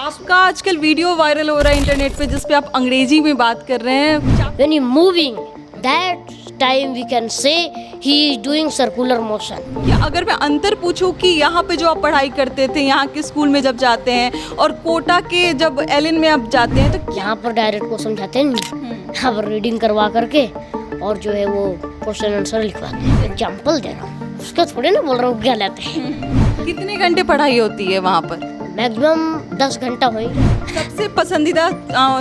आपका आजकल video viral हो रहा है इंटरनेट पे जिस पे आप अंग्रेजी में बात कर रहे हैं। When he moving, that time we can say he is doing circular motion. या अगर मैं अंतर पूछूं कि यहाँ पे जो आप पढ़ाई करते थे, यहाँ के स्कूल में जब जाते हैं और कोटा के जब एलिन में आप जाते हैं तो यहाँ पर डायरेक्ट को समझाते हैं नहीं, यहाँ पर रीडिंग करवा करके और जो है वो क्वेश्चन आंसर लिखवाते हैं। एग्जाम्पल दे रहा हूँ, उसका थोड़े ना बोल रहा हूँ गलत है। कितने घंटे पढ़ाई होती है वहाँ पर? मैक्सिमम 10 घंटा होगी। सबसे पसंदीदा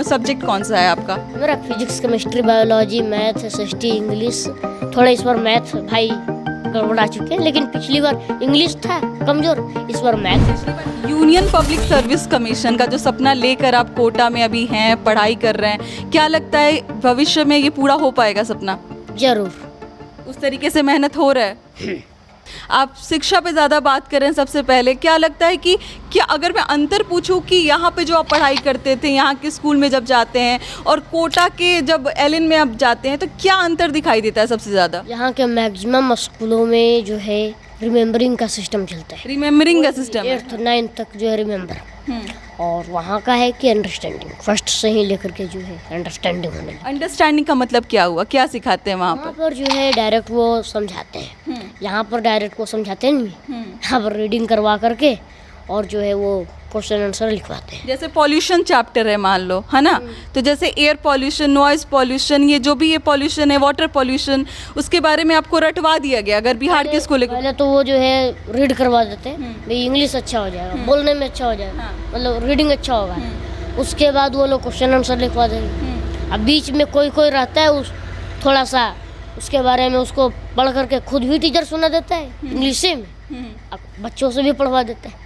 सब्जेक्ट कौन सा है आपका? मेरा physics, chemistry, biology, math, SST, English. थोड़ा इस बार मैथ भाई गड़बड़ा चुके हैं, लेकिन पिछली बार इंग्लिश था कमजोर, इस बार math. Union Public Service Commission का जो सपना लेकर आप कोटा में अभी हैं, पढ़ाई कर रहे हैं, क्या लगता है भविष्य में ये पूरा हो पाएगा सपना? जरूर। उस तरीके से मेहनत हो रहा है। आप शिक्षा पे ज़्यादा बात कर रहे हैं, सबसे पहले क्या लगता है कि क्या अगर मैं अंतर पूछूं कि यहाँ पे जो आप पढ़ाई करते थे, यहाँ के स्कूल में जब जाते हैं और कोटा के जब एलिन में आप जाते हैं तो क्या अंतर दिखाई देता है सबसे ज़्यादा? यहाँ के मैक्सिमम स्कूलों में जो है रिमेम्बरिंग का सिस्टम चलता है। रिमेम्बरिंग का सिस्टम 8th 9th तक जो है रिमेम्बर, और वहाँ का है कि अंडरस्टैंडिंग, फर्स्ट से ही लेकर के जो है अंडरस्टैंडिंग होने लगी। अंडरस्टैंडिंग का मतलब क्या हुआ? क्या सिखाते हैं वहाँ वहाँ पर? पर जो है डायरेक्ट वो समझाते हैं, यहाँ पर डायरेक्ट वो समझाते हैं नहीं, यहाँ पर रीडिंग करवा करके और जो है वो क्वेश्चन आंसर लिखवाते हैं। जैसे पॉल्यूशन चैप्टर है मान लो, है ना, तो जैसे एयर पॉल्यूशन, नॉइज पॉल्यूशन, ये जो भी ये पॉल्यूशन है, वाटर पॉल्यूशन, उसके बारे में आपको रटवा दिया गया अगर बिहार के स्कूल। पहले तो वो जो है रीड करवा देते हैं, भाई इंग्लिश अच्छा हो जाएगा, बोलने में अच्छा हो जाएगा, मतलब रीडिंग अच्छा होगा। उसके बाद वो लोग क्वेश्चन आंसर लिखवा देंगे। अब बीच में कोई कोई रहता है उस थोड़ा सा उसके बारे में उसको पढ़ करके खुद भी टीचर सुना देता है इंग्लिश में, अब बच्चों से भी पढ़वा देते हैं,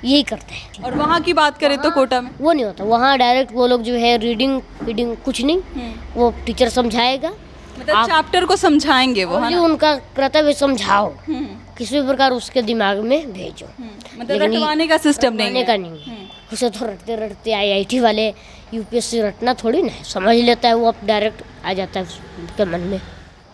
यही करते हैं। और वहाँ की बात करें तो कोटा में वो नहीं होता, वहाँ डायरेक्ट वो लोग जो है रीडिंग कुछ नहीं, वो टीचर समझाएगा, मतलब चैप्टर को समझाएंगे वो, है और ना? उनका कर्तव्य समझाओ, किसी भी प्रकार उसके दिमाग में भेजो। मतलब रटवाने का सिस्टम नहीं रटवाने है। का नहीं है। उसे तो रटते रटते आईआईटी वाले यूपीएससी रटना थोड़ी ना है, समझ लेता है वो, अब डायरेक्ट आ जाता है उसके मन में।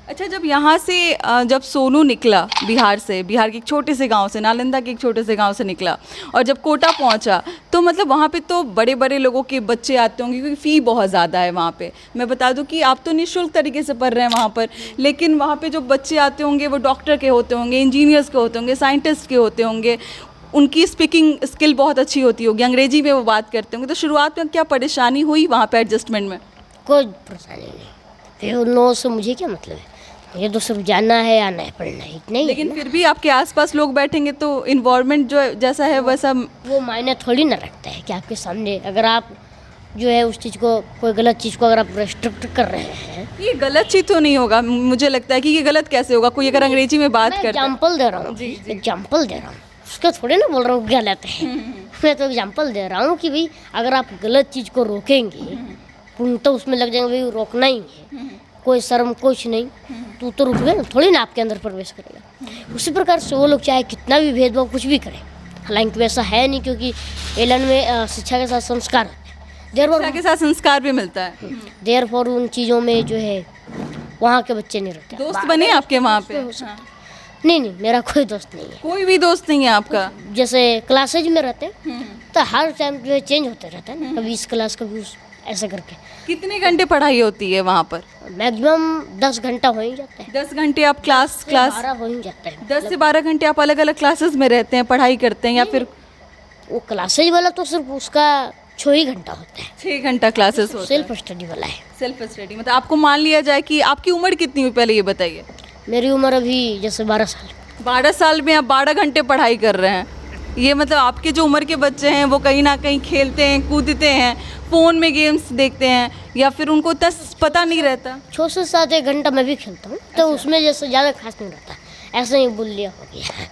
अच्छा, जब यहाँ से जब सोनू निकला बिहार से, बिहार के एक छोटे से गांव से, नालंदा के एक छोटे से गांव से निकला और जब कोटा पहुँचा तो मतलब वहाँ पे तो बड़े बड़े लोगों के बच्चे आते होंगे क्योंकि फ़ी बहुत ज़्यादा है वहाँ पे। मैं बता दूँ कि आप तो निःशुल्क तरीके से पढ़ रहे हैं वहाँ पर, लेकिन वहाँ पे जो बच्चे आते होंगे वो डॉक्टर के होते होंगे, इंजीनियर्स के होते होंगे, साइंटिस्ट के होते होंगे, उनकी स्पीकिंग स्किल बहुत अच्छी होती होगी, अंग्रेजी में वो बात करते होंगे। तो शुरुआत में क्या परेशानी हुई वहाँ पे एडजस्टमेंट में? कोई परेशानी नहीं, फिर उन लोगों से मुझे क्या मतलब है, मुझे तो सिर्फ जानना है, आना है, पढ़ना है, इतना ही। लेकिन फिर भी आपके आसपास लोग बैठेंगे तो इन्वायरमेंट जो जैसा है वैसा। वो मायने थोड़ी ना रखता है कि आपके सामने अगर आप जो है उस चीज़ को, कोई गलत चीज़ को अगर आप रेस्ट्रिक्ट कर रहे हैं। ये गलत चीज़ तो नहीं होगा, मुझे लगता है कि ये गलत कैसे होगा, कोई अगर अंग्रेजी में बात मैं करता है। एग्जाम्पल दे रहा हूँ, एग्जाम्पल दे रहा हूँ, उसका थोड़े ना बोल रहा हूँ गलत है। मैं तो एग्जाम्पल दे रहा हूँ कि भाई अगर आप गलत चीज़ को रोकेंगे तो उसमें लग जाएंगे, भाई रोकना ही है, कोई शर्म कुछ नहीं, तो रुक गए, थोड़ी ना आपके अंदर प्रवेश करेगा। उसी प्रकार से वो लोग चाहे कितना भी भेदभाव कुछ भी करें, हालांकि वैसा है नहीं, क्योंकि एलन में शिक्षा के साथ संस्कार होते हैं, शिक्षा के साथ संस्कार भी मिलता है। देयरफॉर उन चीज़ों में जो है वहाँ के बच्चे नहीं रहते। दोस्त बने आपके वहाँ पे? नहीं, मेरा कोई दोस्त नहीं है। कोई भी दोस्त नहीं है आपका? जैसे क्लासेज में रहते हैं तो हर टाइम जो है चेंज होते रहता है ना, कभी इस क्लास कभी उस, ऐसे करके। कितने घंटे पढ़ाई होती है वहाँ पर? मैक्सिमम 10 घंटा हो ही जाता है। 10 घंटे आप क्लास 12 हो ही जाता है। 10 से 12 घंटे आप अलग अलग क्लासेस में रहते हैं, पढ़ाई करते हैं, या फिर वो क्लासेज वाला तो सिर्फ उसका 6 ही घंटा होता है, 6 घंटा क्लासेस होता है? सेल्फ स्टडी वाला है। सेल्फ स्टडी मतलब आपको मान लिया जाए कि आपकी उम्र कितनी हुई पहले ये बताइए? मेरी उम्र अभी जैसे 12 साल। 12 साल में आप 12 घंटे पढ़ाई कर रहे हैं, ये मतलब आपके जो उम्र के बच्चे हैं वो कहीं ना कहीं खेलते हैं, कूदते हैं, फ़ोन में गेम्स देखते हैं, या फिर उनको इतना पता नहीं रहता। 6 से 7 एक घंटा मैं भी खेलता हूँ, तो उसमें जैसे ज़्यादा खास नहीं रहता, ऐसे ही बुल लिया हो गया।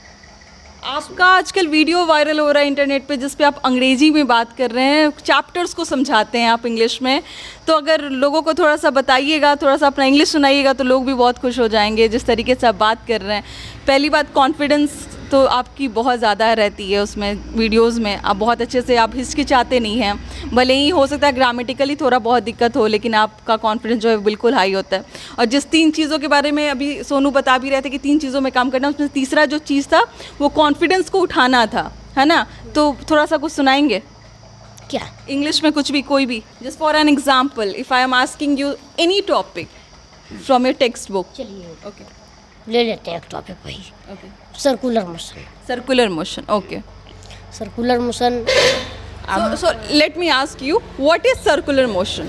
आपका आजकल वीडियो वायरल हो रहा है इंटरनेट पे जिस पे आप अंग्रेजी में बात कर रहे हैं, चैप्टर्स को समझाते हैं आप इंग्लिश में, तो अगर लोगों को थोड़ा सा बताइएगा, थोड़ा सा अपना इंग्लिश सुनाइएगा तो लोग भी बहुत खुश हो जाएंगे जिस तरीके से आप बात कर रहे हैं। पहली बात, कॉन्फिडेंस तो आपकी बहुत ज़्यादा रहती है उसमें वीडियोस में, आप बहुत अच्छे से, आप हिचकिचाते नहीं हैं, भले ही हो सकता है ग्रामेटिकली थोड़ा बहुत दिक्कत हो, लेकिन आपका कॉन्फिडेंस जो है बिल्कुल हाई होता है। और जिस 3 चीज़ों के बारे में अभी सोनू बता भी रहे थे कि 3 चीज़ों में काम करना, उसमें तीसरा जो चीज़ था वो कॉन्फिडेंस को उठाना था, है ना, तो थोड़ा सा कुछ सुनाएंगे? क्या? इंग्लिश में कुछ भी, कोई भी, just for an example, if I am asking you any topic from your text book. चलिए ओके ले लेते हैं एक टॉपिक वही, okay. Circular motion. Circular motion. Okay. Circular motion, So let me ask you, what is circular motion?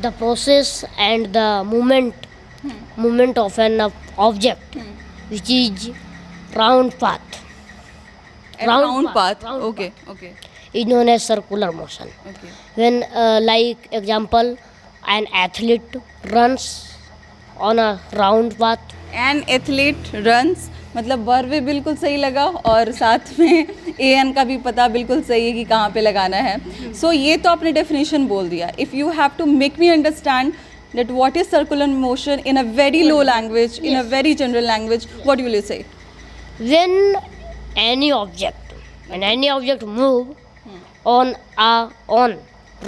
the process and the movement of an object which is round path A round path. round Okay. Okay. is known as circular motion. Okay. When like example, an athlete runs on a round path. An athlete runs, मतलब verb भी बिल्कुल सही लगा और साथ में N का भी पता बिल्कुल सही है कि कहाँ पे लगाना है. सो ये तो आपने डेफिनेशन बोल दिया. If you have to make me understand that what is circular motion in a very low language, in a very general language, what will you say? When any object move on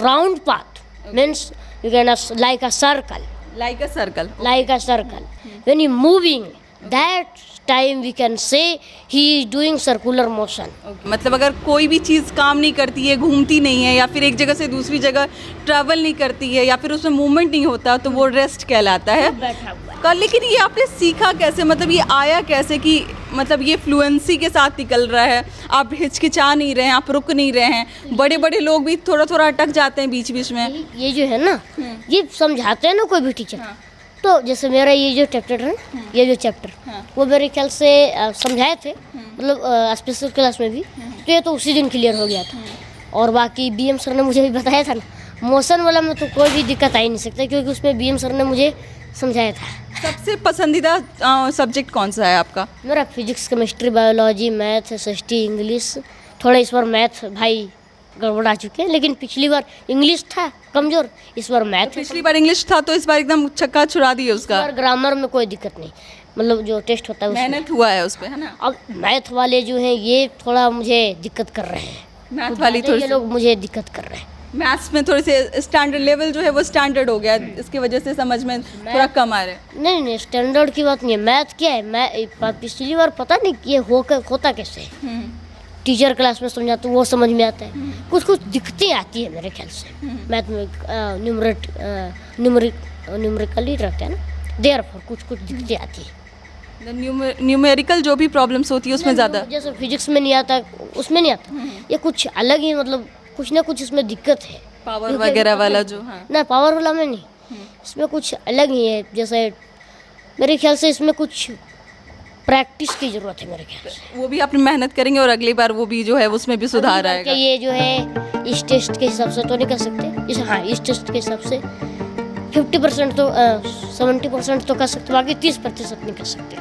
round path, means you can like a circle. Like a circle. Like a circle. When he moving, that time we can say he is doing circular motion. मतलब अगर कोई भी चीज़ काम नहीं करती है, घूमती नहीं है, या फिर एक जगह से दूसरी जगह ट्रैवल नहीं करती है, या फिर उसमें मूवमेंट नहीं होता, तो वो रेस्ट कहलाता है. बैठा हुआ कल लेकिन ये आपने सीखा कैसे, मतलब ये आया कैसे कि मतलब ये फ्लुएंसी के साथ निकल रहा है, आप हिचकिचा नहीं रहे हैं, आप रुक नहीं रहे हैं. बड़े बड़े लोग भी थोड़ा थोड़ा अटक जाते हैं बीच बीच में. ये जो है ना, ये समझाते हैं ना कोई भी टीचर. तो जैसे मेरा ये जो चैप्टर है, ये जो चैप्टर, वो मेरे ख्याल से समझाए थे, मतलब स्पेशल क्लास में भी, तो ये तो उसी दिन क्लियर हो गया था. और बाकी बीएम सर ने मुझे भी बताया था ना, मोशन वाला में तो कोई भी दिक्कत आ ही नहीं सकता, क्योंकि उसमें बीएम सर ने मुझे समझाया था. सबसे पसंदीदा सब्जेक्ट कौन सा है आपका? मेरा physics, chemistry, biology, math, SST, English. थोड़ा इस बार मैथ भाई गड़बड़ा चुके हैं, लेकिन पिछली बार इंग्लिश था कमज़ोर, इस बार मैथ. पिछली बार इंग्लिश था तो इस बार एकदम छक्का छुड़ा दिए इस उसका. बार ग्रामर में कोई दिक्कत नहीं, मतलब जो टेस्ट होता है उसमें. मेहनत हुआ है उस पे, है ना. अब मैथ वाले जो हैं ये थोड़ा मुझे दिक्कत कर रहे हैं. मैथ वाली ज़्यादा थोड़ी ये लोग मुझे दिक्कत कर रहे हैं. मैथ्स में थोड़े से स्टैंडर्ड लेवल जो है वो स्टैंडर्ड हो गया, इसकी वजह से समझ में थोड़ा कम आ रहा है. नहीं, स्टैंडर्ड की बात नहीं है. मैथ क्या है, मैं पिछली बार पता नहीं ये होता कैसे है. टीचर क्लास में समझाते वो समझ में आता है. कुछ दिक्कतें आती है मेरे ख्याल से मैथ में. न्यूमेरिकली रहते हैं ना, देयरफॉर कुछ दिक्कतें आती है. न्यूमेरिकल जो भी प्रॉब्लम्स होती है उसमें ज़्यादा. जैसे फिजिक्स में नहीं आता, उसमें नहीं आता. ये कुछ अलग ही, मतलब कुछ ना कुछ इसमें दिक्कत है. पावर वगैरह वाला जो. हाँ. ना पावर वाला में नहीं, इसमें कुछ अलग ही है. जैसे मेरे ख्याल से इसमें कुछ प्रैक्टिस की ज़रूरत है मेरे ख्याल से. वो भी अपनी मेहनत करेंगे और अगली बार वो भी जो है उसमें भी सुधार क्या आएगा. ये जो है इस टेस्ट के हिसाब से तो नहीं कर सकते. हाँ, इस टेस्ट के हिसाब से 50% तो 70% तो कर सकते, बाकी 30% नहीं कर सकते.